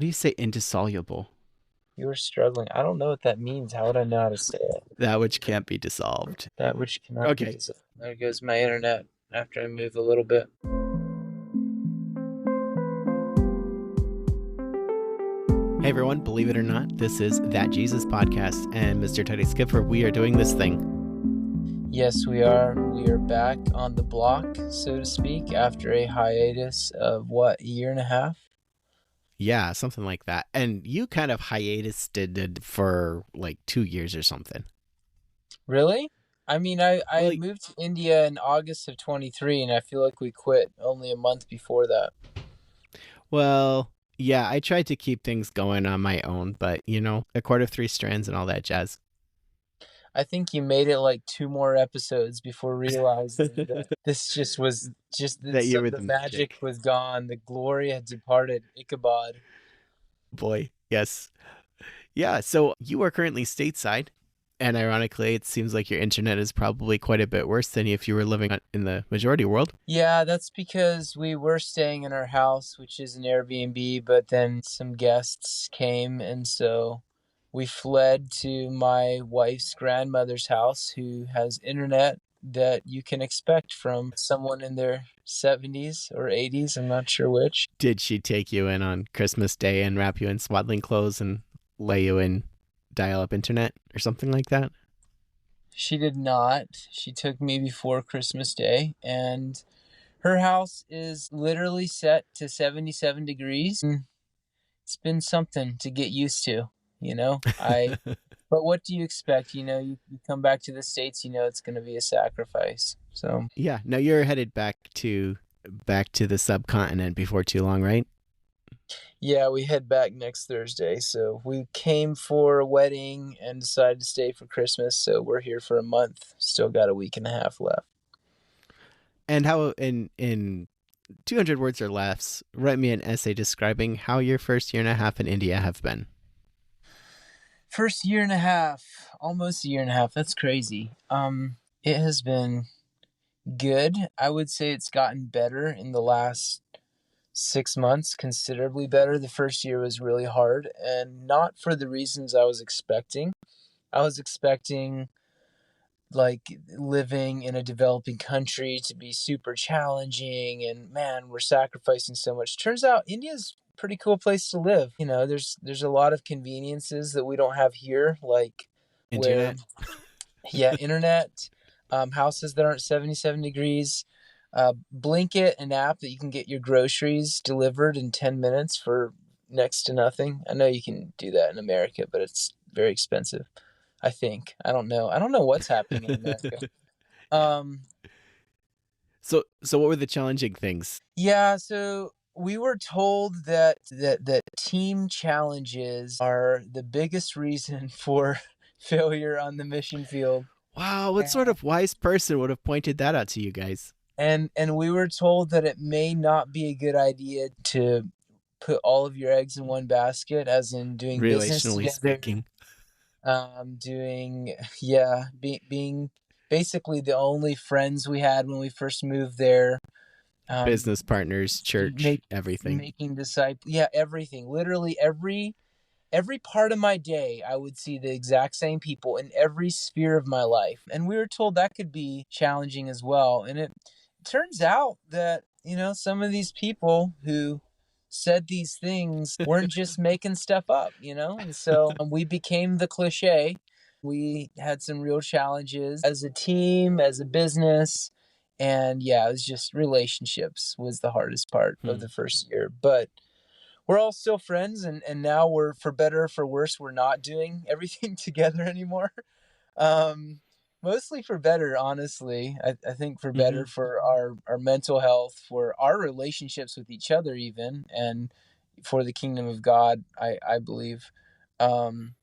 do you say indissoluble? You were struggling. I don't know what that means. How would I know how to say it? That which can't be dissolved. That which cannot be Okay. dissolved. There goes my internet after I move a little bit. Hey everyone, believe it or not, this is That Jesus Podcast, and Mr. Teddy Skipper, we are doing this thing. Yes, we are. We are back on the block, so to speak, after a hiatus of a year and a half? Yeah, something like that. And you kind of hiatus did it for like 2 years or something. Really? I mean, I Well, moved to India in August of 23, and I feel like we quit only a month before that. well, yeah, I tried to keep things going on my own, but a cord of three strands and all that jazz. I think you made it like 2 more episodes before realizing that this That you were the the magic magic. was gone, the glory had departed. Ichabod. Boy, yes. Yeah, so you are currently stateside, and ironically, it seems like your internet is probably quite a bit worse than if you were living in the majority world. Yeah, that's because we were staying in our house, which is an Airbnb, but then some guests came, and so we fled to my wife's grandmother's house who has internet that you can expect from someone in their 70s or 80s, I'm not sure which. Did she take you in on Christmas Day and wrap you in swaddling clothes and lay you in dial-up internet or something like that? She did not. She took me before Christmas Day, and her house is literally set to 77 degrees. It's been something to get used to, you know? But what do you expect? You come back to the States, it's going to be a sacrifice. So, Yeah, now you're headed back to the subcontinent before too long, right? yeah, we head back next Thursday. So, we came for a wedding and decided to stay for Christmas. So, we're here for a month. Still got a week and a half left. And how in 200 words or less, write me an essay describing how your first year and a half in India have been. First year and a half, almost a year and a half. That's crazy. It has been good. I would say it's gotten better in the last 6 months, considerably better. The first year was really hard, and not for the reasons I was expecting. I was expecting like living in a developing country to be super challenging, and man, we're sacrificing so much. Turns out India's a pretty cool place to live. There's a lot of conveniences that we don't have here, like where, Internet? yeah, internet, houses that aren't 77 degrees, Blinkit, an app that you can get your groceries delivered in 10 minutes for next to nothing. I know you can do that in America, but it's very expensive. I think. I don't know. I don't know what's happening in America. Yeah. Um, So what were the challenging things? yeah, so we were told that team challenges are the biggest reason for failure on the mission field. Wow, what sort of wise person would have pointed that out to you guys? And we were told that it may not be a good idea to put all of your eggs in one basket, as in doing business Relationally together, speaking. being basically the only friends we had when we first moved there. Business partners, church, make everything. Making disciples, yeah, everything, literally every part of my day I would see the exact same people in every sphere of my life, and we were told that could be challenging as well. And it turns out that some of these people who said these things weren't just making stuff up, and so we became the cliche. We had some real challenges as a team, as a business. And yeah, it was just relationships was the hardest part of the first year. But we're all still friends, and now we're, for better or for worse, we're not doing everything together anymore. Um, Mostly for better, honestly. I think for better for our mental health, for our relationships with each other even, and for the kingdom of God, I believe. And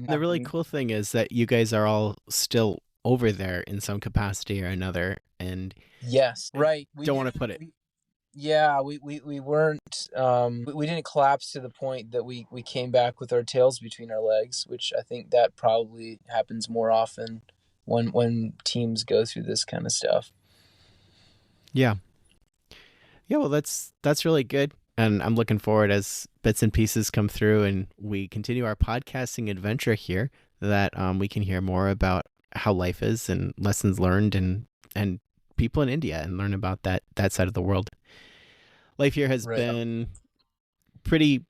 The really cool thing is that you guys are all still over there in some capacity or another, and yes, I right. don't want to put it. Yeah, we weren't we didn't collapse to the point that we came back with our tails between our legs, which I think that probably happens more often when teams go through this kind of stuff. Yeah. Yeah, well, that's really good. And I'm looking forward as bits and pieces come through and we continue our podcasting adventure here that we can hear more about how life is and lessons learned and people in India and learn about that side of the world. Life here has Right. been pretty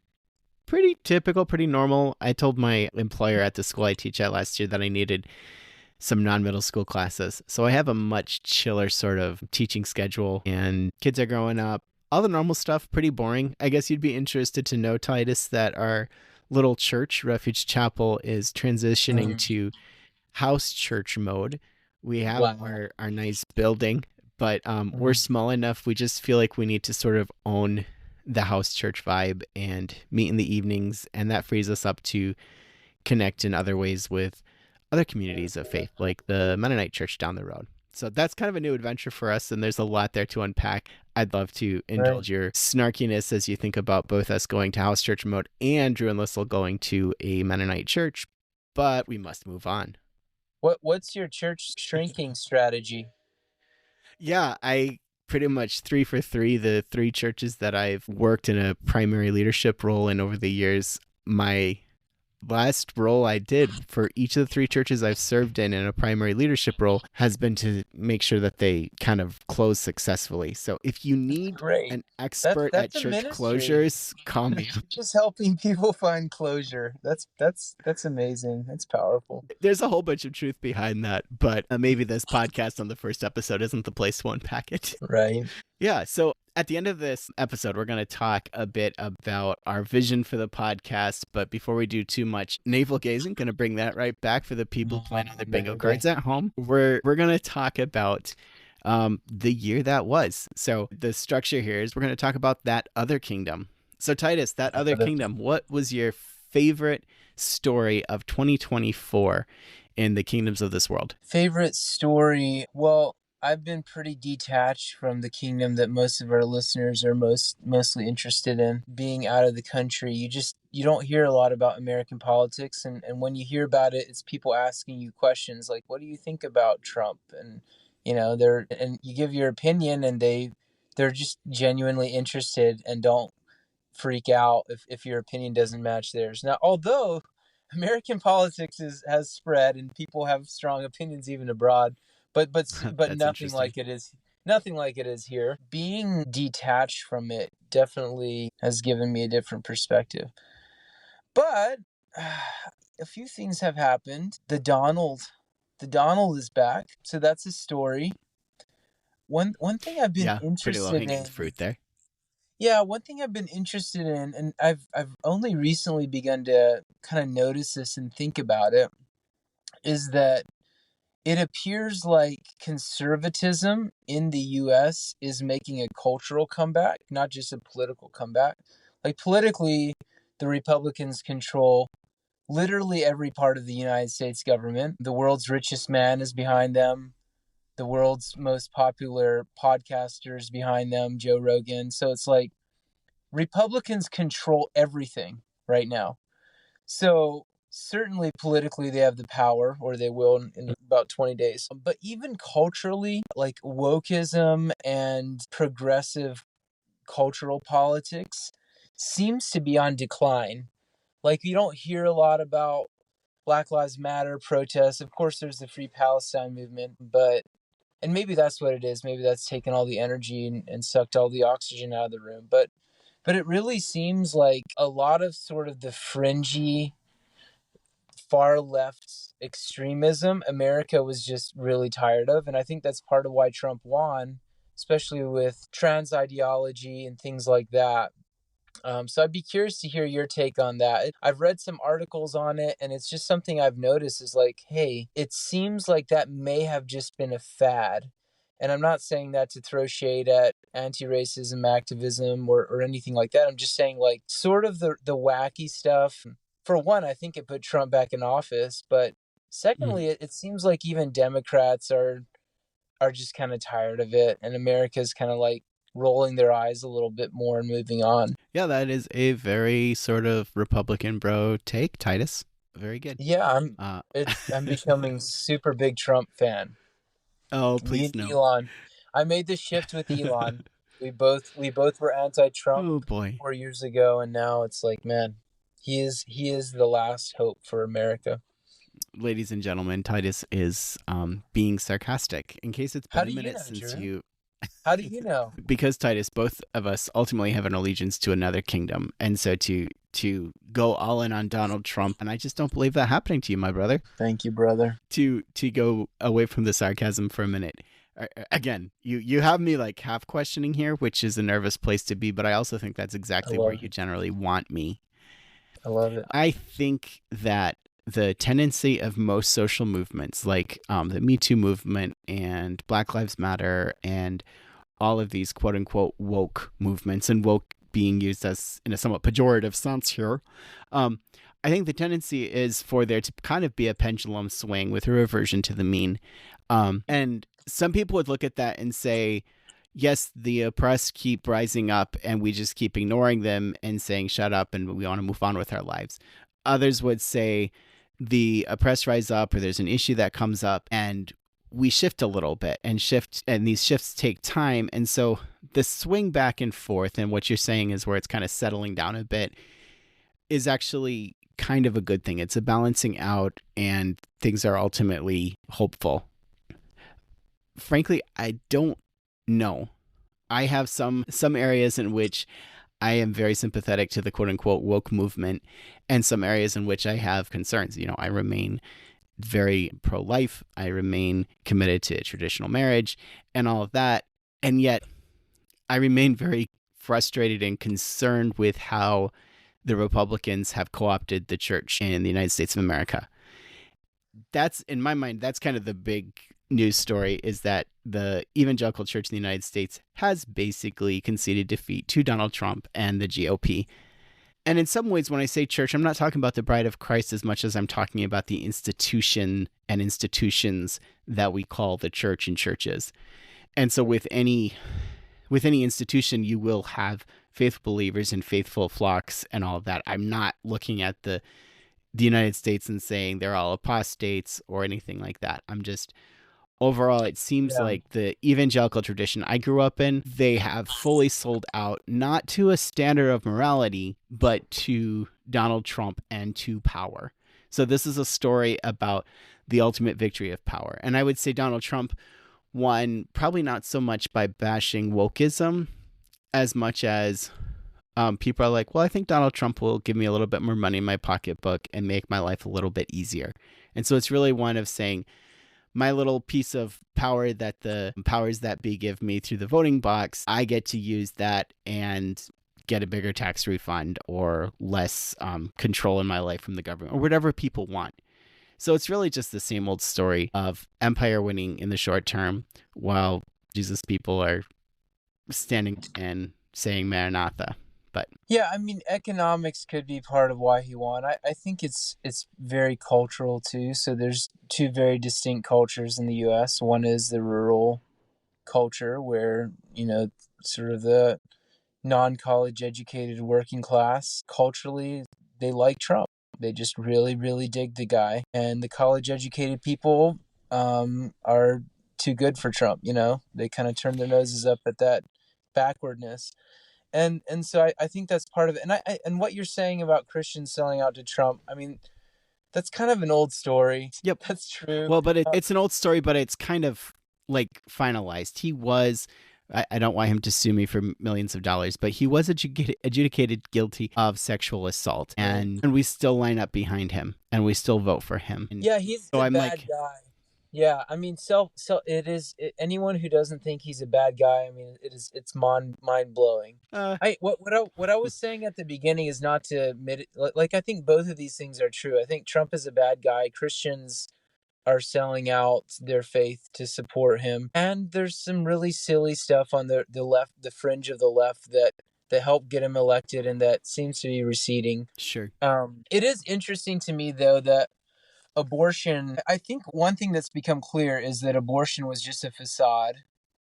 pretty typical, pretty normal. I told my employer at the school I teach at last year that I needed some non-middle school classes. So I have a much chiller sort of teaching schedule and kids are growing up. All the normal stuff, pretty boring. I guess you'd be interested to know, Titus, that our little church, Refuge Chapel, is transitioning Mm. to house church mode. We have Wow. our nice building, but we're Mm. small enough. We just feel like we need to sort of own the house church vibe and meet in the evenings. And that frees us up to connect in other ways with other communities of faith, like the Mennonite church down the road. So that's kind of a new adventure for us, and there's a lot there to unpack. I'd love to Right. indulge your snarkiness as you think about both us going to house church mode and Drew and Lissel going to a Mennonite church, but we must move on. What's your church shrinking strategy? Yeah, I pretty much three for three, the three churches that I've worked in a primary leadership role in over the years. My last role I did for each of the three churches I've served in a primary leadership role has been to make sure that they kind of close successfully. So if you need Great. an expert at That's a church ministry. closures, call me. Just helping people find closure. That's amazing. That's powerful. There's a whole bunch of truth behind that, but maybe this podcast on the first episode isn't the place to unpack it. Right. Yeah. So at the end of this episode, we're going to talk a bit about our vision for the podcast. But before we do too much navel gazing, going to bring that right back for the people playing on their bingo cards at home. We're going to talk about the year that was. So the structure here is we're going to talk about that other kingdom. So Titus, that other kingdom, what was your favorite story of 2024 in the kingdoms of this world? Favorite story? Well, I've been pretty detached from the kingdom that most of our listeners are mostly interested in. Being out of the country, you don't hear a lot about American politics, and when you hear about it, it's people asking you questions like, "What do you think about Trump?" And and you give your opinion, and they're just genuinely interested and don't freak out if your opinion doesn't match theirs. Now, although American politics has spread and people have strong opinions even abroad, but That's interesting. nothing like it is here. Being detached from it definitely has given me a different perspective. But a few things have happened. The Donald is back, so that's a story. One thing I've been Yeah, pretty low interested hanging in. fruit there. Yeah, one thing I've been interested in, and I've only recently begun to kind of notice this and think about it, is that it appears like conservatism in the US is making a cultural comeback, not just a political comeback. Like politically, the Republicans control literally every part of the United States government. The world's richest man is behind them. The world's most popular podcaster is behind them, Joe Rogan. So it's like Republicans control everything right now. So certainly politically they have the power, or they will in about 20 days. But even culturally, like wokeism and progressive cultural politics seems to be on decline. Like you don't hear a lot about Black Lives Matter protests. Of course there's the Free Palestine movement, but and maybe that's what it is. Maybe that's taken all the energy and sucked all the oxygen out of the room. But it really seems like a lot of sort of the fringy far left extremism America was just really tired of. And I think that's part of why Trump won, especially with trans ideology and things like that. So I'd be curious to hear your take on that. I've read some articles on it, and it's just something I've noticed is like, hey, it seems like that may have just been a fad. And I'm not saying that to throw shade at anti-racism activism or anything like that. I'm just saying like sort of the wacky stuff. For one, I think it put Trump back in office, but Mm. secondly, it seems like even Democrats are just kind of tired of it, and America's kind of like rolling their eyes a little bit more and moving on. Yeah, that is a very sort of Republican bro take, Titus. Very good. Yeah, Uh, I'm becoming super big Trump fan. oh, Me please and no. Elon. I made the shift with Elon. We both were anti-Trump Oh boy. 4 years ago, and now it's like, man, he is the last hope for America. Ladies and gentlemen, Titus is being sarcastic. In case it's How been a do you minute know, since Drew? you, How do you know? because Titus, both of us ultimately have an allegiance to another kingdom, and so to go all in on Donald Trump, and I just don't believe that happening to you, my brother. Thank you, brother. To go away from the sarcasm for a minute. Again, you have me like half questioning here, which is a nervous place to be, but I also think that's I exactly where love you it. generally want me. I love it. I think that the tendency of most social movements, like the Me Too movement and Black Lives Matter and all of these quote unquote woke movements, and woke being used as in a somewhat pejorative sense here, I think the tendency is for there to kind of be a pendulum swing with a reversion to the mean. And some people would look at that and say, yes, the oppressed keep rising up and we just keep ignoring them and saying, shut up and we want to move on with our lives. Others would say the oppressed rise up, or there's an issue that comes up and we shift a little bit and these shifts take time. And so the swing back and forth, and what you're saying is where it's kind of settling down a bit, is actually kind of a good thing. It's a balancing out and things are ultimately hopeful. Frankly, I don't know. I have some areas in which I am very sympathetic to the quote unquote woke movement, and some areas in which I have concerns. You know, I remain very pro life, I remain committed to traditional marriage and all of that. And yet I remain very frustrated and concerned with how the Republicans have co-opted the church in the United States of America. That's, in my mind, that's kind of the big news story, is that the evangelical church in the United States has basically conceded defeat to Donald Trump and the GOP. And in some ways, when I say church, I'm not talking about the bride of Christ as much as I'm talking about the institution and institutions that we call the church and churches. And so with any institution, you will have faithful believers and faithful flocks and all of that. I'm not looking at the United States and saying they're all apostates or anything like that. I'm just, overall, it seems like the evangelical tradition I grew up in, they have fully sold out, not to a standard of morality, but to Donald Trump and to power. So this is a story about the ultimate victory of power. And I would say Donald Trump won probably not so much by bashing wokeism as much as people are like, well, I think Donald Trump will give me a little bit more money in my pocketbook and make my life a little bit easier. And so it's really one of saying, my little piece of power that the powers that be give me through the voting box, I get to use that and get a bigger tax refund or less control in my life from the government, or whatever people want. So it's really just the same old story of empire winning in the short term while Jesus people are standing and saying Maranatha. But yeah, I mean, economics could be part of why he won. I think it's very cultural too. So there's two very distinct cultures in the U.S. One is the rural culture, where sort of the non-college educated working class, culturally they like Trump. They just really, really dig the guy. And the college educated people are too good for Trump. They kind of turn their noses up at that backwardness. And so I think that's part of it. And what you're saying about Christians selling out to Trump, I mean, that's kind of an old story. yep. That's true. Well, but it's an old story, but it's kind of like finalized. He was, I don't want him to sue me for millions of dollars, but he was adjudicated guilty of sexual assault, and we still line up behind him and we still vote for him. And yeah, he's so the I'm bad like, guy. Yeah, I mean, anyone who doesn't think he's a bad guy, I mean, it's mind blowing. What I was saying at the beginning is not to admit it, like I think both of these things are true. I think Trump is a bad guy. Christians are selling out their faith to support him, and there's some really silly stuff on the left, the fringe of the left, that helped get him elected, and that seems to be receding. sure. It is interesting to me though that abortion, I think one thing that's become clear is that abortion was just a facade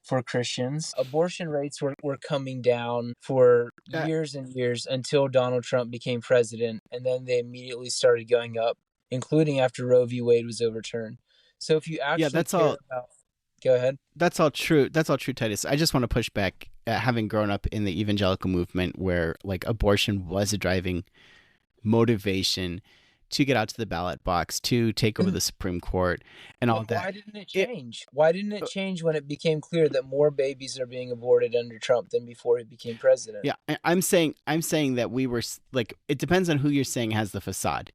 for Christians. Abortion rates were coming down for years and years until Donald Trump became president, and then they immediately started going up, including after Roe v. Wade was overturned. So if you actually that's care all. about Go ahead. That's all true. That's all true, Titus. I just want to push back, having grown up in the evangelical movement where like abortion was a driving motivation to get out to the ballot box, to take over the Supreme Court and all that. Why didn't it change? Why didn't it change when it became clear that more babies are being aborted under Trump than before he became president? Yeah, I'm saying that we were like, it depends on who you're saying has the facade.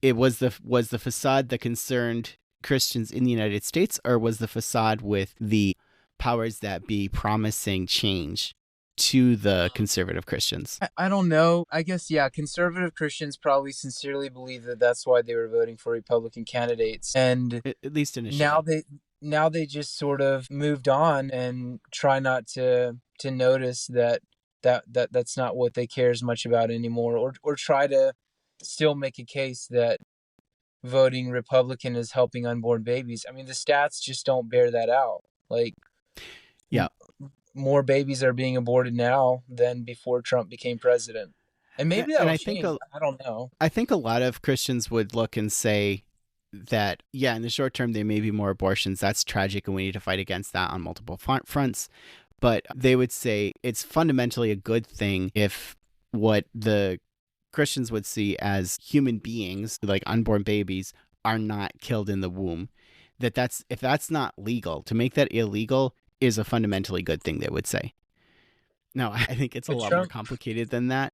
It was the facade that concerned Christians in the United States, or was the facade with the powers that be promising change to the conservative Christians? I don't know. I guess, yeah, conservative Christians probably sincerely believe that that's why they were voting for Republican candidates. And at least initially. Now they just sort of moved on and try not to notice that's not what they care as much about anymore, or try to still make a case that voting Republican is helping unborn babies. I mean, the stats just don't bear that out. Like, yeah, more babies are being aborted now than before Trump became president. And maybe that'll change. I don't know. I think a lot of Christians would look and say that, yeah, in the short term, there may be more abortions. That's tragic, and we need to fight against that on multiple fronts. But they would say it's fundamentally a good thing if what the Christians would see as human beings, like unborn babies, are not killed in the womb. If that's not legal, to make that illegal is a fundamentally good thing, they would say. No, I think it's a lot more complicated than that.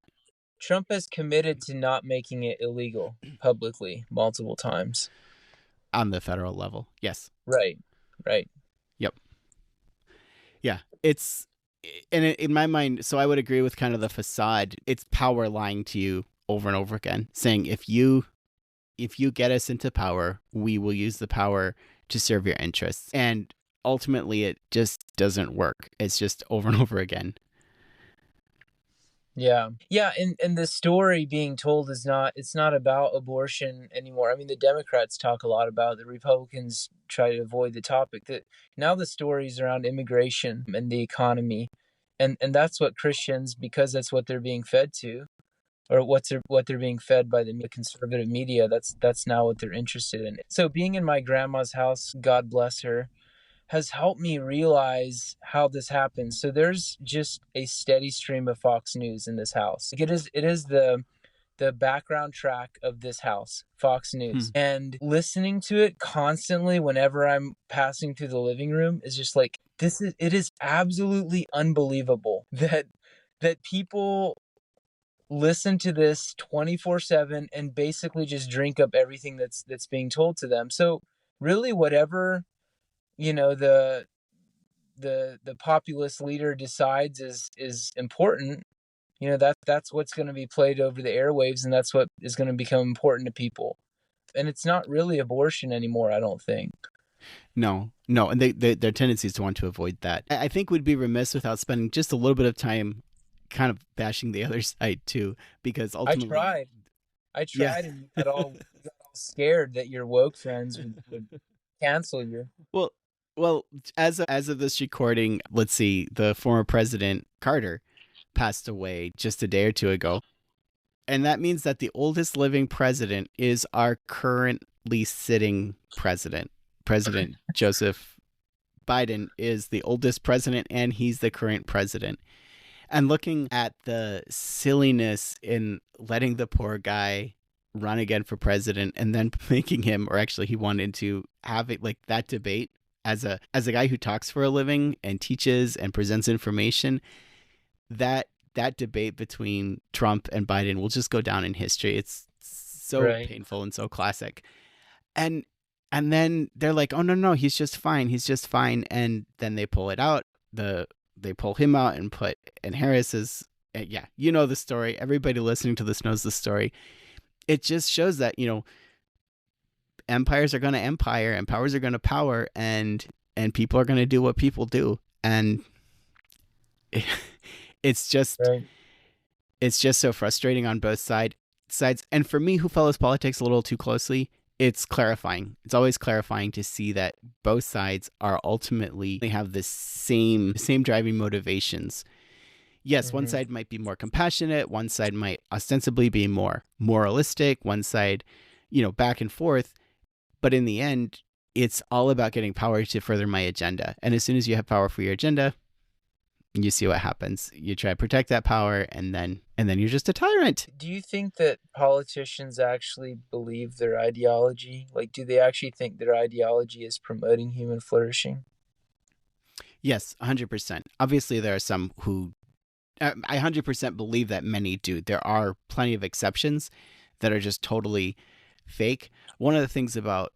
Trump has committed to not making it illegal publicly multiple times. On the federal level, yes. Right. Yep. Yeah, it's, and in my mind, so I would agree with kind of the facade. It's power lying to you over and over again, saying if you get us into power, we will use the power to serve your interests. And ultimately, it just doesn't work. It's just over and over again. Yeah. And the story being told it's not about abortion anymore. I mean, the Democrats talk a lot about it. The Republicans try to avoid the topic. That now the story's around immigration and the economy. And that's what Christians, because that's what they're being fed to, or what they're being fed by the conservative media. That's now what they're interested in. So being in my grandma's house, God bless her, has helped me realize how this happens. So there's just a steady stream of Fox News in this house. It is the background track of this house, Fox News. And listening to it constantly whenever I'm passing through the living room is just like, it is absolutely unbelievable that people listen to this 24/7 and basically just drink up everything that's being told to them. So really, whatever the populist leader decides is important, that's what's going to be played over the airwaves, and that's what is going to become important to people. And it's not really abortion anymore, I don't think. No, and their tendency is to want to avoid that. I think we'd be remiss without spending just a little bit of time kind of bashing the other side too, because ultimately I tried yeah. And you got all scared that your woke friends would cancel you. Well, as of this recording, let's see, the former president Carter passed away just a day or two ago. And that means that the oldest living president is our currently sitting president. President Joseph Biden is the oldest president, and he's the current president. And looking at the silliness in letting the poor guy run again for president, and then making him, or actually he wanted to have it like that debate as a guy who talks for a living and teaches and presents information, that debate between Trump and Biden will just go down in history. It's so painful and so classic. And then they're like, oh no, he's just fine. And then they pull it out. They pull him out and Harris is, yeah, you know the story. Everybody listening to this knows the story. It just shows that, empires are going to empire and powers are going to power, and people are going to do what people do. And it's just so frustrating on both sides. And for me, who follows politics a little too closely, it's clarifying. It's always clarifying to see that both sides are ultimately, they have the same driving motivations. Yes, one side might be more compassionate. One side might ostensibly be more moralistic. One side, back and forth. But in the end, it's all about getting power to further my agenda. And as soon as you have power for your agenda, you see what happens. You try to protect that power, and then you're just a tyrant. Do you think that politicians actually believe their ideology? Like, do they actually think their ideology is promoting human flourishing? Yes, 100%. Obviously, there are some who I 100% believe that many do. There are plenty of exceptions that are just totally fake. One of the things about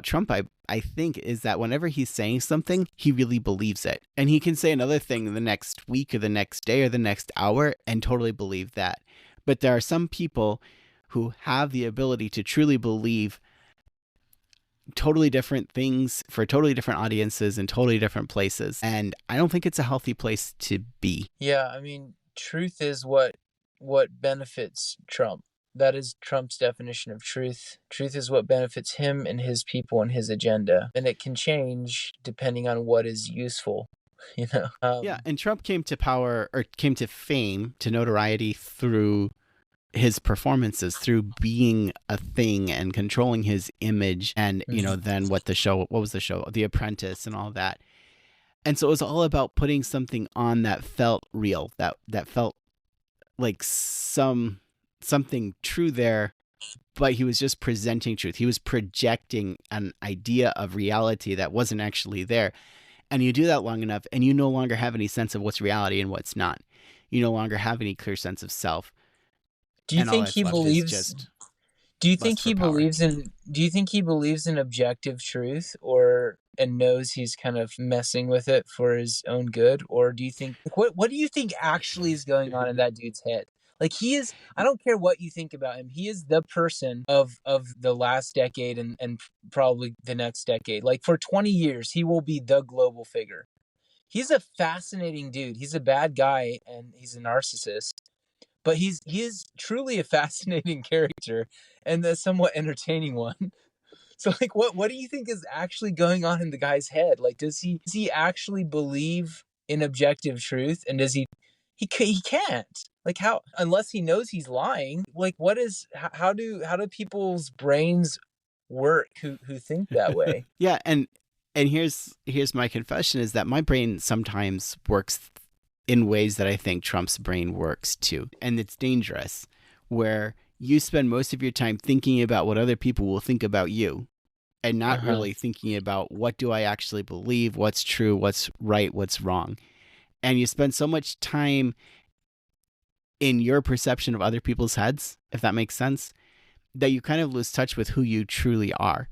Trump, I think, is that whenever he's saying something, he really believes it. And he can say another thing the next week or the next day or the next hour and totally believe that. But there are some people who have the ability to truly believe totally different things for totally different audiences in totally different places. And I don't think it's a healthy place to be. Yeah, I mean, truth is what benefits Trump. That is Trump's definition of truth. Truth is what benefits him and his people and his agenda. And it can change depending on what is useful, you know? Yeah, and Trump came to power, or came to fame, to notoriety through his performances, through being a thing and controlling his image. And, you know, then what was the show? The Apprentice and all that. And so it was all about putting something on that felt real, that felt like something true there, but he was just presenting truth. He was projecting an idea of reality that wasn't actually there. And you do that long enough, and you no longer have any sense of what's reality and what's not. You no longer have any clear sense of self. Do you think he believes? Do you think he believes in? Do you think he believes in objective truth, or and knows he's kind of messing with it for his own good, or do you think what do you think actually is going on in that dude's head? Like, he is. I don't care what you think about him. He is the person of the last decade and probably the next decade. Like, for 20 years, he will be the global figure. He's a fascinating dude. He's a bad guy and he's a narcissist. But he is truly a fascinating character and a somewhat entertaining one. So, like, what do you think is actually going on in the guy's head? Like, does he actually believe in objective truth? And does he can't. Like, how, unless he knows he's lying? Like, what is how do people's brains work who think that way? Yeah, and here's my confession, is that my brain sometimes works in ways that I think Trump's brain works too. And it's dangerous, where you spend most of your time thinking about what other people will think about you and not really thinking about what do I actually believe, what's true, what's right, what's wrong. And you spend so much time in your perception of other people's heads, if that makes sense, that you kind of lose touch with who you truly are.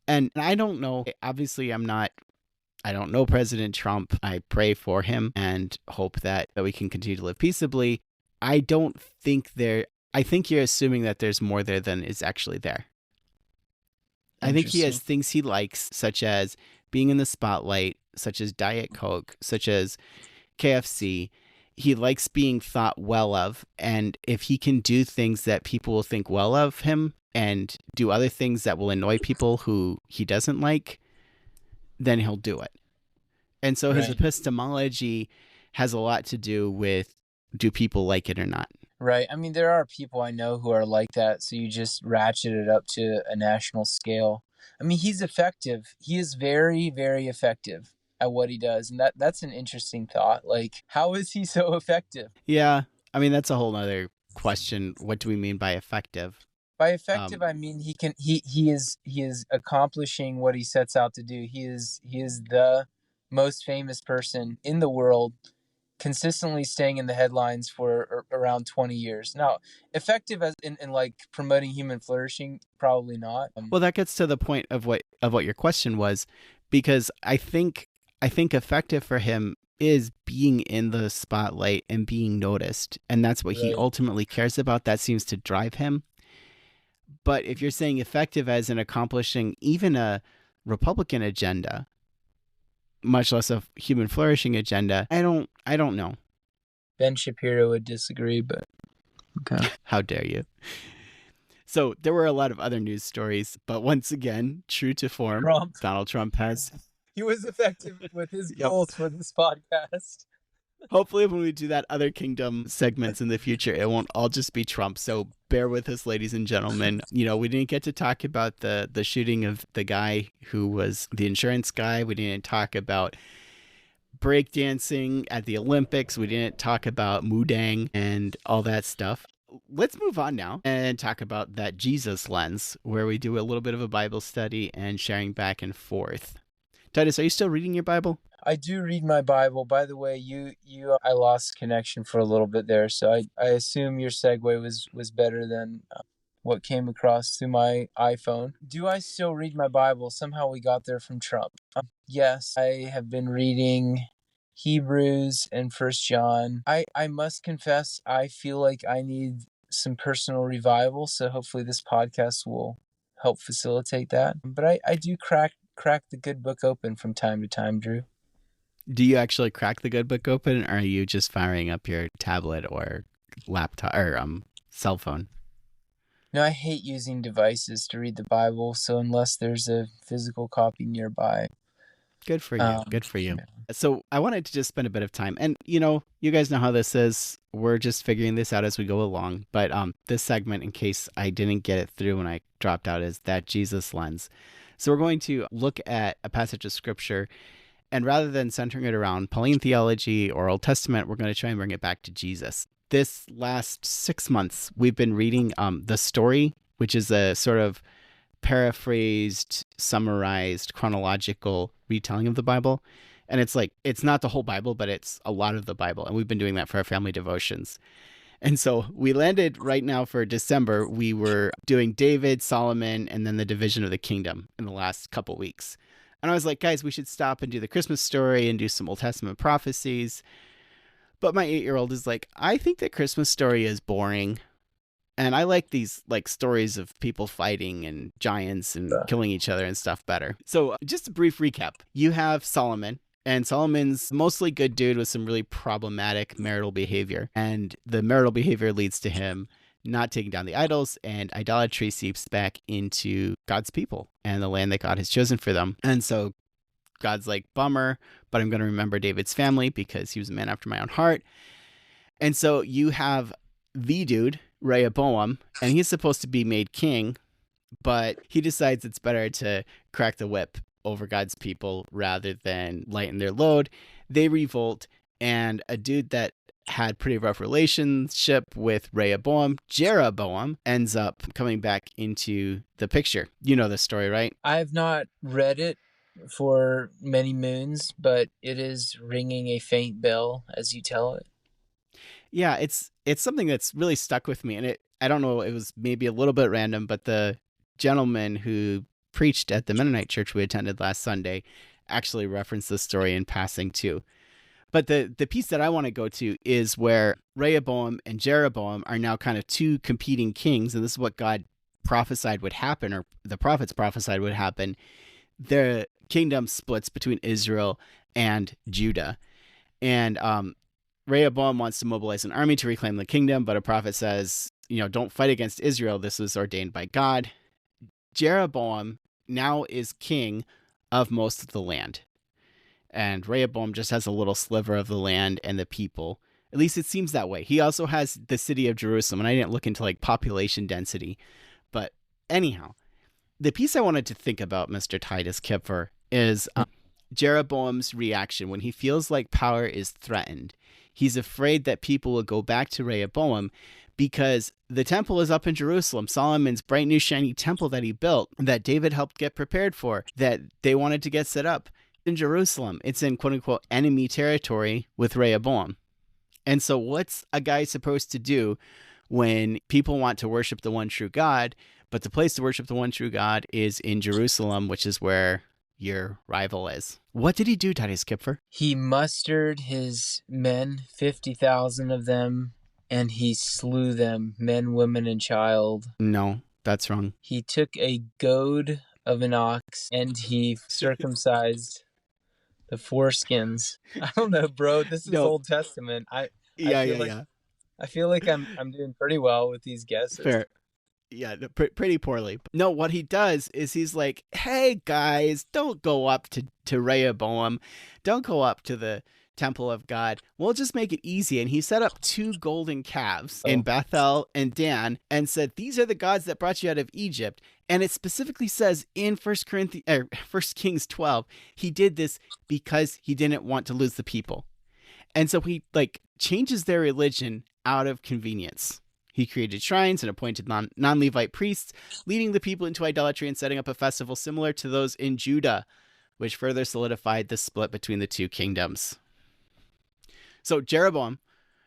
And I don't know, obviously I don't know President Trump. I pray for him and hope that we can continue to live peaceably. I think you're assuming that there's more there than is actually there. I think he has things he likes, such as being in the spotlight, such as Diet Coke, such as KFC. He likes being thought well of. And if he can do things that people will think well of him and do other things that will annoy people who he doesn't like, then he'll do it. And so his epistemology has a lot to do with, do people like it or not? Right. I mean, there are people I know who are like that, so you just ratchet it up to a national scale. I mean, he's effective. He is very, very effective at what he does. And that's an interesting thought. Like, how is he so effective? Yeah. I mean, that's a whole other question. What do we mean by effective? By effective, I mean he is accomplishing what he sets out to do. He is the most famous person in the world, consistently staying in the headlines for around 20 years. Now, effective as in like promoting human flourishing, probably not. Well, that gets to the point of what your question was, because I think effective for him is being in the spotlight and being noticed, and that's what he ultimately cares about. That seems to drive him. But if you're saying effective as in accomplishing even a Republican agenda, much less a human flourishing agenda, I don't know. Ben Shapiro would disagree, but okay. How dare you? So there were a lot of other news stories, but once again, true to form, Donald Trump has... He was effective with his goals for this podcast. Hopefully when we do that other kingdom segments in the future, it won't all just be Trump. So bear with us, ladies and gentlemen. We didn't get to talk about the shooting of the guy who was the insurance guy. We didn't talk about breakdancing at the Olympics. We didn't talk about Mudang and all that stuff. Let's move on now and talk about that Jesus lens, where we do a little bit of a Bible study and sharing back and forth. Titus, are you still reading your Bible? I do read my Bible. By the way, I lost connection for a little bit there, so I assume your segue was better than what came across through my iPhone. Do I still read my Bible? Somehow we got there from Trump. Yes, I have been reading Hebrews and First John. I must confess, I feel like I need some personal revival, so hopefully this podcast will help facilitate that. But I do crack the good book open from time to time, Drew. Do you actually crack the good book open, or are you just firing up your tablet or laptop or cell phone? No, I hate using devices to read the Bible, so unless there's a physical copy nearby. Good for you. Good for you. Yeah. So I wanted to just spend a bit of time, and you guys know how this is. We're just figuring this out as we go along. But this segment, in case I didn't get it through when I dropped out, is that Jesus lens. So we're going to look at a passage of scripture, and rather than centering it around Pauline theology or Old Testament, we're going to try and bring it back to Jesus. This last 6 months, we've been reading The Story, which is a sort of paraphrased, summarized, chronological retelling of the Bible. And it's not the whole Bible, but it's a lot of the Bible. And we've been doing that for our family devotions. And so we landed right now for December. We were doing David, Solomon, and then the division of the kingdom in the last couple weeks. And I was like, guys, we should stop and do the Christmas story and do some Old Testament prophecies. But my 8-year-old is like, I think the Christmas story is boring. And I like these stories of people fighting and giants and killing each other and stuff better. So just a brief recap. You have Solomon, and Solomon's mostly good dude with some really problematic marital behavior. And the marital behavior leads to him not taking down the idols, and idolatry seeps back into God's people and the land that God has chosen for them. And so God's like, bummer, but I'm going to remember David's family because he was a man after my own heart. And so you have the dude, Rehoboam, and he's supposed to be made king, but he decides it's better to crack the whip over God's people rather than lighten their load. They revolt, and a dude that had pretty rough relationship with Rehoboam, Jeroboam, ends up coming back into the picture. You know the story, right? I have not read it for many moons, but it is ringing a faint bell as you tell it. Yeah, it's something that's really stuck with me, and I don't know, it was maybe a little bit random, but the gentleman who preached at the Mennonite church we attended last Sunday actually referenced this story in passing too. But the piece that I want to go to is where Rehoboam and Jeroboam are now kind of two competing kings, and this is what God prophesied would happen, or the prophets prophesied would happen. The kingdom splits between Israel and Judah. And Rehoboam wants to mobilize an army to reclaim the kingdom, but a prophet says, don't fight against Israel. This was ordained by God. Jeroboam now is king of most of the land. And Rehoboam just has a little sliver of the land and the people. At least it seems that way. He also has the city of Jerusalem, and I didn't look into population density. But anyhow, the piece I wanted to think about, Mr. Titus Kipfer, is Jeroboam's reaction when he feels like power is threatened. He's afraid that people will go back to Rehoboam because the temple is up in Jerusalem. Solomon's bright new shiny temple that he built, that David helped get prepared for, that they wanted to get set up in Jerusalem. It's in quote unquote enemy territory with Rehoboam. And so what's a guy supposed to do when people want to worship the one true God, but the place to worship the one true God is in Jerusalem, which is where your rival is? What did he do, Titus Kipfer? He mustered his men, 50,000 of them, and he slew them, men, women, and child. No, that's wrong. He took a goad of an ox and he circumcised the foreskins. I don't know, bro. This is Old Testament. I feel like I'm doing pretty well with these guesses. Fair. Yeah, pretty poorly. No, what he does is he's like, hey, guys, don't go up to Rehoboam. Don't go up to the temple of God. We'll just make it easy. And he set up 2 golden calves in Bethel and Dan and said, these are the gods that brought you out of Egypt. And it specifically says in 1 Kings 12, he did this because he didn't want to lose the people. And so he changes their religion out of convenience. He created shrines and appointed non-Levite priests, leading the people into idolatry and setting up a festival similar to those in Judah, which further solidified the split between the 2 kingdoms. So Jeroboam,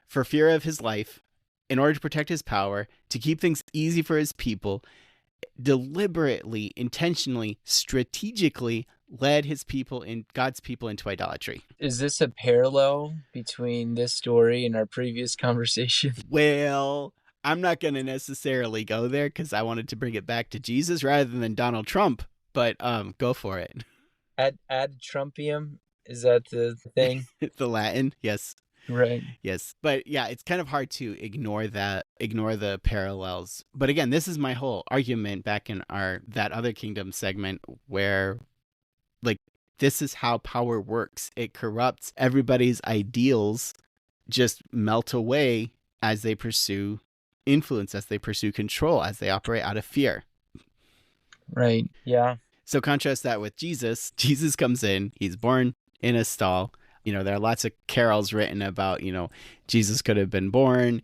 for fear of his life, in order to protect his power, to keep things easy for his people, deliberately, intentionally, strategically led God's people into idolatry. Is this a parallel between this story and our previous conversation? Well, I'm not going to necessarily go there because I wanted to bring it back to Jesus rather than Donald Trump, but go for it. Ad Trumpium, is that the thing? The Latin, yes. Right. Yes. But yeah, it's kind of hard to ignore the parallels. But again, this is my whole argument back in that other kingdom segment where this is how power works. It corrupts. Everybody's ideals just melt away as they pursue influence, as they pursue control, as they operate out of fear. Right. Yeah. So contrast that with Jesus. Jesus comes in, he's born in a stall. There are lots of carols written about, Jesus could have been born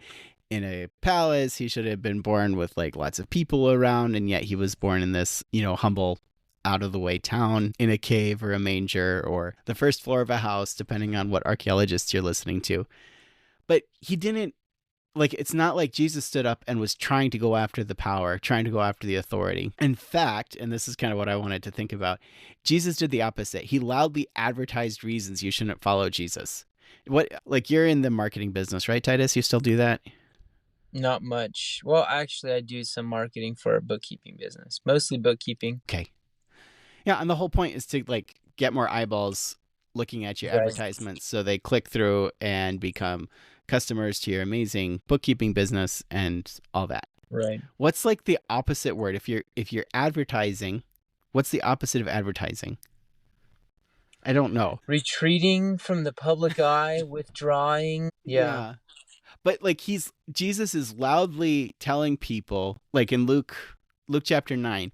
in a palace. He should have been born with lots of people around. And yet he was born in this, humble, out of the way town in a cave or a manger or the first floor of a house, depending on what archaeologists you're listening to. But he didn't, it's not like Jesus stood up and was trying to go after the power, trying to go after the authority. In fact, and this is kind of what I wanted to think about, Jesus did the opposite. He loudly advertised reasons you shouldn't follow Jesus. You're in the marketing business, right, Titus? You still do that? Not much. Well, actually, I do some marketing for a bookkeeping business, mostly bookkeeping. Okay. Yeah, and the whole point is to get more eyeballs looking at your advertisements so they click through and become customers to your amazing bookkeeping business and all that. Right. What's the opposite word? If you're advertising, what's the opposite of advertising? I don't know. Retreating from the public eye, withdrawing. Yeah. But Jesus is loudly telling people, in Luke chapter 9,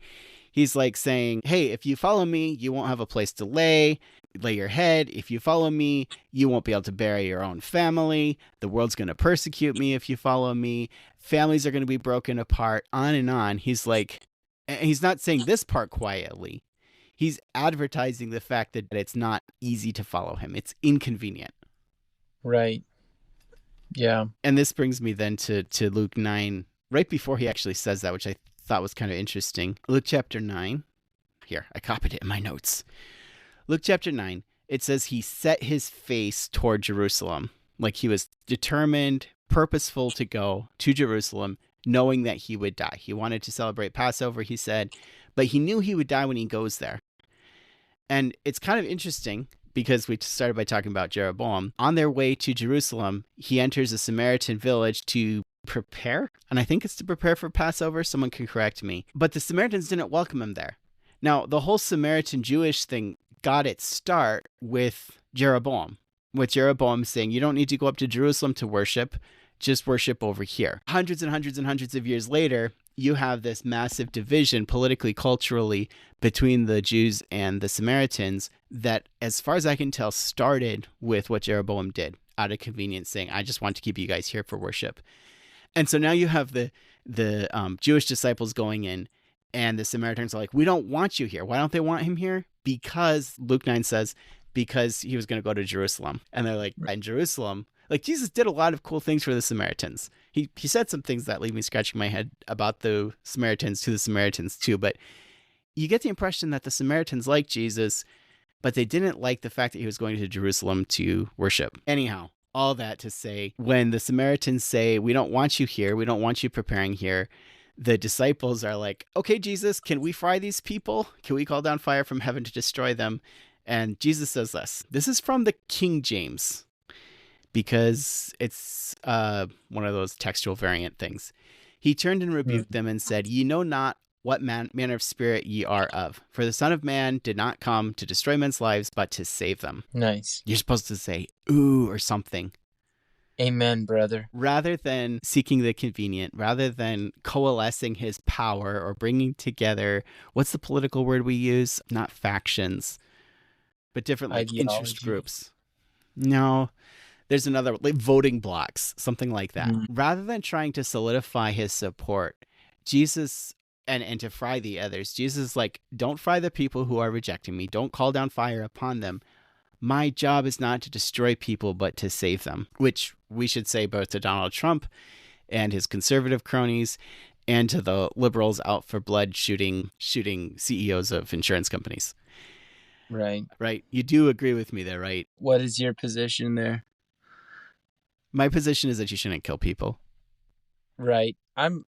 he's saying, hey, if you follow me, you won't have a place to lay your head. If you follow me, you won't be able to bury your own family. The world's going to persecute me if you follow me. Families are going to be broken apart, on and on. He's not saying this part quietly. He's advertising the fact that it's not easy to follow him. It's inconvenient. Right. Yeah. And this brings me then to Luke 9, right before he actually says that, which I thought was kind of interesting. Luke chapter 9. Here, I copied it in my notes. Luke chapter 9, it says he set his face toward Jerusalem. He was determined, purposeful to go to Jerusalem, knowing that he would die. He wanted to celebrate Passover, he said, but he knew he would die when he goes there. And it's kind of interesting because we started by talking about Jeroboam. On their way to Jerusalem, he enters a Samaritan village to prepare, and I think it's to prepare for Passover. Someone can correct me. But the Samaritans didn't welcome him there. Now, the whole Samaritan Jewish thing got its start with Jeroboam saying, you don't need to go up to Jerusalem to worship, just worship over here. Hundreds and hundreds and hundreds of years later, you have this massive division politically, culturally, between the Jews and the Samaritans that, as far as I can tell, started with what Jeroboam did out of convenience, saying, I just want to keep you guys here for worship. And so now you have the Jewish disciples going in, and the Samaritans are like, we don't want you here. Why don't they want him here? Because Luke 9 says, because he was going to go to Jerusalem. And they're like, in Jerusalem, Jesus did a lot of cool things for the Samaritans. He said some things that leave me scratching my head about the Samaritans to the Samaritans too. But you get the impression that the Samaritans liked Jesus, but they didn't like the fact that he was going to Jerusalem to worship. Anyhow, all that to say, when the Samaritans say, we don't want you here, we don't want you preparing here, the disciples are like, okay, Jesus, can we fry these people? Can we call down fire from heaven to destroy them? And Jesus says this. This is from the King James, because it's one of those textual variant things. He turned and rebuked them and said, ye know not what manner of spirit ye are of. For the Son of Man did not come to destroy men's lives, but to save them. Nice. You're supposed to say, ooh, or something. Amen, brother. Rather than seeking the convenient, rather than coalescing his power or bringing together, what's the political word we use? Not factions, but different like interest Ideology. groups. No, there's another, like voting blocks, something like that. Mm. Rather than trying to solidify his support, Jesus and to fry the others, Jesus is like, don't fry the people who are rejecting me. Don't call down fire upon them. My job is not to destroy people, but to save them, which we should say both to Donald Trump and his conservative cronies and to the liberals out for blood shooting CEOs of insurance companies. Right. Right. You do agree with me there, right? What is your position there? My position is that you shouldn't kill people. Right. I'm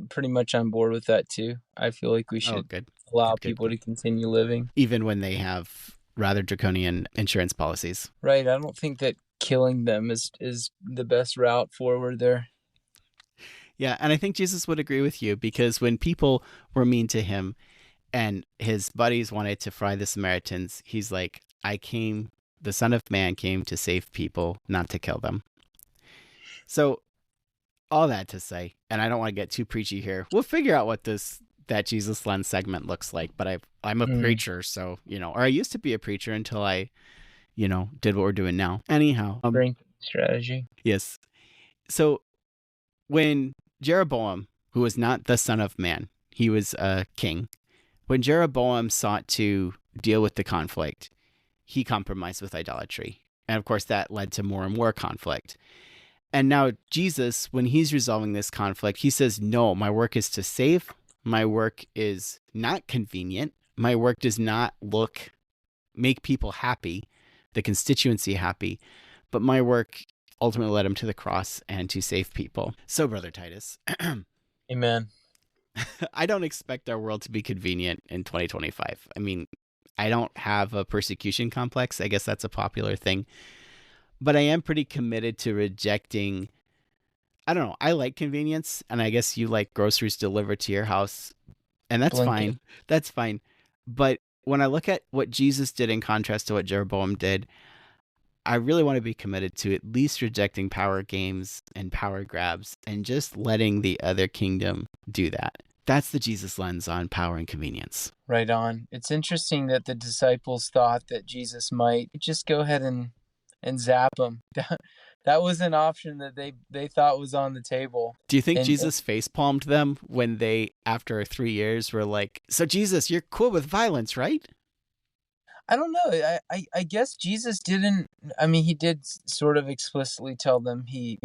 pretty much on board with that too. I feel like we should allow people to continue living. Even when they have rather draconian insurance policies. Right. I don't think that killing them is the best route forward there. Yeah, and I think Jesus would agree with you, because when people were mean to him and his buddies wanted to fry the Samaritans, he's like, the Son of Man came to save people, not to kill them. So all that to say, and I don't want to get too preachy here, we'll figure out what that Jesus Lens segment looks like, but I'm a preacher, so, or I used to be a preacher until I, did what we're doing now. Anyhow. Brain strategy. Yes. So when Jeroboam, who was not the Son of Man, he was a king, when Jeroboam sought to deal with the conflict, he compromised with idolatry. And of course, that led to more and more conflict. And now Jesus, when he's resolving this conflict, he says, no, my work is to save. My work is not convenient. My work does not make people happy, the constituency happy, but my work ultimately led him to the cross and to save people. So, Brother Titus. Amen. I don't expect our world to be convenient in 2025. I mean, I don't have a persecution complex. I guess that's a popular thing. But I am pretty committed to rejecting, I don't know, I like convenience, and I guess you like groceries delivered to your house, and that's fine. That's fine. But when I look at what Jesus did in contrast to what Jeroboam did, I really want to be committed to at least rejecting power games and power grabs and just letting the other kingdom do that. That's the Jesus lens on power and convenience. Right on. It's interesting that the disciples thought that Jesus might just go ahead and zap them. That was an option that they thought was on the table. Do you think Jesus facepalmed them when they, after 3 years, were like, so Jesus, you're cool with violence, right? I don't know. I guess Jesus didn't. I mean, he did sort of explicitly tell them he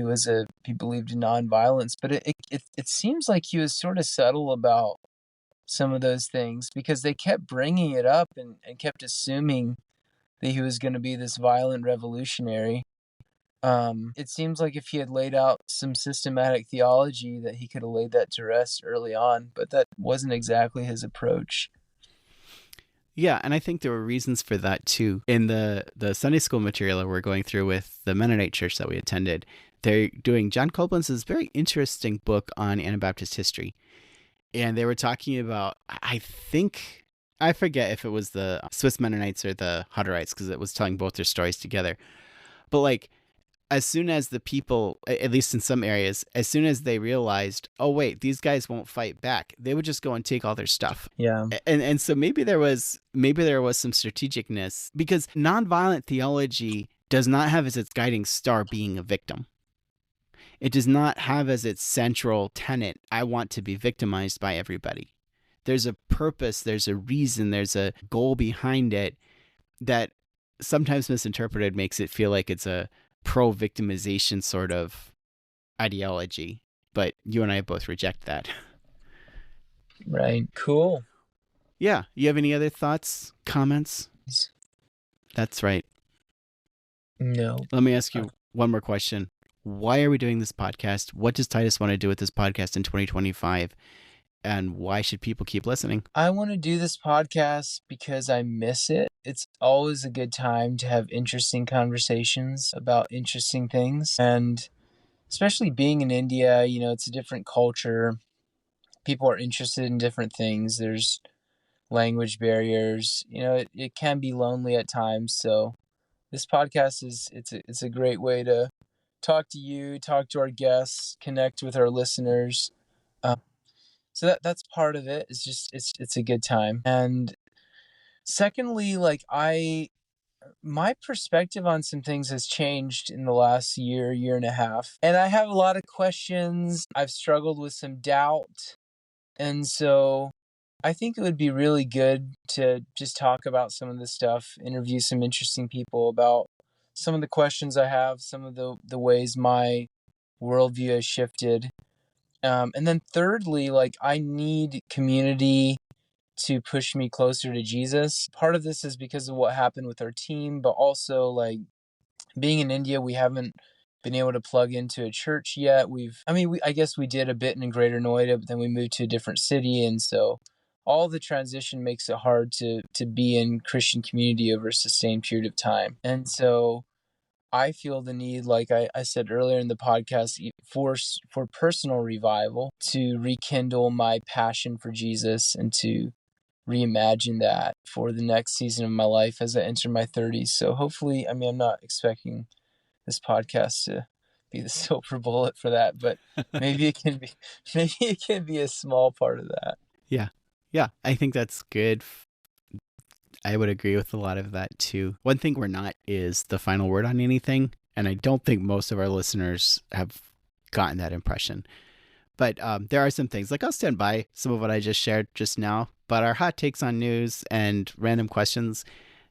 believed in nonviolence, but it seems like he was sort of subtle about some of those things, because they kept bringing it up and kept assuming that he was going to be this violent revolutionary. It seems like if he had laid out some systematic theology, that he could have laid that to rest early on, but that wasn't exactly his approach. Yeah, and I think there were reasons for that too. In the Sunday school material we're going through with the Mennonite church that we attended, they're doing John Copeland's very interesting book on Anabaptist history. And they were talking about, I forget if it was the Swiss Mennonites or the Hutterites, because it was telling both their stories together. But like, as soon as the people, at least in some areas, as soon as they realized, oh wait, these guys won't fight back, they would just go and take all their stuff. Yeah. And so maybe there was some strategicness, because nonviolent theology does not have as its guiding star being a victim. It does not have as its central tenet, I want to be victimized by everybody. There's a purpose, there's a reason, there's a goal behind it that sometimes misinterpreted makes it feel like it's a pro-victimization sort of ideology. But you and I both reject that. Right. Cool. Yeah. You have any other thoughts, comments? That's right. No. Let me ask you one more question. Why are we doing this podcast? What does Titus want to do with this podcast in 2025? And why should people keep listening? I want to do this podcast because I miss it. It's always a good time to have interesting conversations about interesting things. And especially being in India, it's a different culture. people are interested in different things. There's language barriers. It can be lonely at times. So this podcast it's a great way to talk to you, talk to our guests, connect with our listeners. So that's part of it. It's just it's a good time. And secondly, like my perspective on some things has changed in the last year and a half. And I have a lot of questions. I've struggled with some doubt. And so I think it would be really good to just talk about some of this stuff, interview some interesting people about some of the questions I have, some of the ways my worldview has shifted. And then thirdly, like I need community to push me closer to Jesus. Part of this is because of what happened with our team, but also like being in India, we haven't been able to plug into a church yet. I guess we did a bit in Greater Noida, but then we moved to a different city. And so all the transition makes it hard to be in Christian community over a sustained period of time. And so I feel the need, like I said earlier in the podcast, for personal revival, to rekindle my passion for Jesus and to reimagine that for the next season of my life as I enter my 30s. So hopefully, I'm not expecting this podcast to be the silver bullet for that, but maybe it can be a small part of that. Yeah, I think that's good. I would agree with a lot of that too. One thing we're not is the final word on anything, and I don't think most of our listeners have gotten that impression. But there are some things, like I'll stand by some of what I just shared just now, but our hot takes on news and random questions,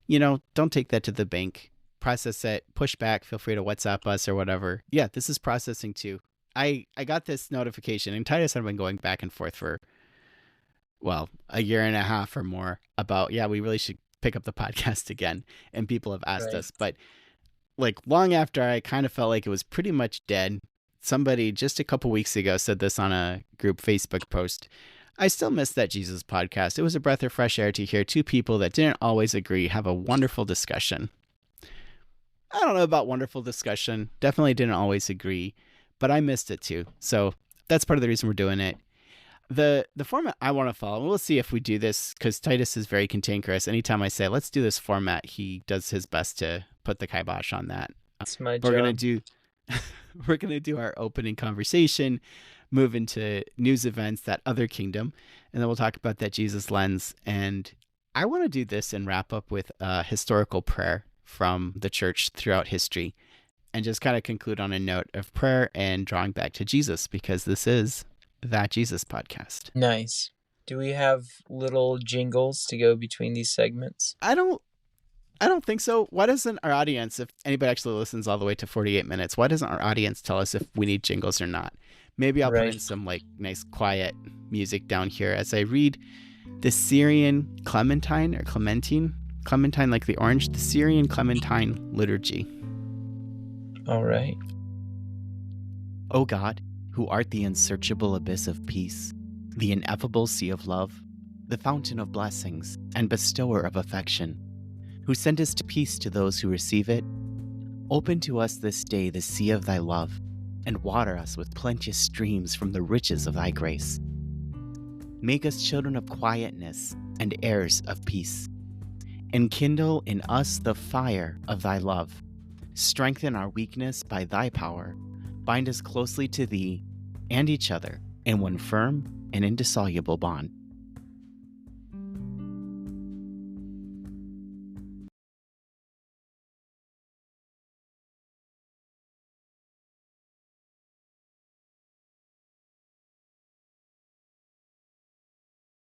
don't take that to the bank. Process it, push back, feel free to WhatsApp us or whatever. Yeah, this is processing too. I got this notification, and Titus had been going back and forth for, well, a year and a half or more about, yeah, we really should pick up the podcast again. And people have asked us, but like long after I kind of felt like it was pretty much dead. Somebody just a couple weeks ago said this on a group Facebook post. I still miss that Jesus podcast. It was a breath of fresh air to hear two people that didn't always agree have a wonderful discussion. I don't know about wonderful discussion. Definitely didn't always agree, but I missed it too. So that's part of the reason we're doing it. The format I want to follow, we'll see if we do this, because Titus is very cantankerous. Anytime I say, let's do this format, he does his best to put the kibosh on that. It's my job. We're going to do our opening conversation, move into news events, that other kingdom, and then we'll talk about that Jesus lens. And I want to do this and wrap up with a historical prayer from the church throughout history, and just kind of conclude on a note of prayer and drawing back to Jesus, because this is That Jesus podcast. Nice. Do we have little jingles to go between these segments? I don't think so. Why doesn't our audience, if anybody actually listens all the way to 48 minutes, why doesn't our audience tell us if we need jingles or not? Maybe I'll put in some like nice quiet music down here as I read the Syrian Clementine like the orange, the Syrian Clementine liturgy. All right. O God, who art the unsearchable abyss of peace, the ineffable sea of love, the fountain of blessings, and bestower of affection, who sendest peace to those who receive it, open to us this day the sea of thy love, and water us with plenteous streams from the riches of thy grace. Make us children of quietness and heirs of peace. Enkindle in us the fire of thy love. Strengthen our weakness by thy power. Bind us closely to thee and each other in one firm and indissoluble bond.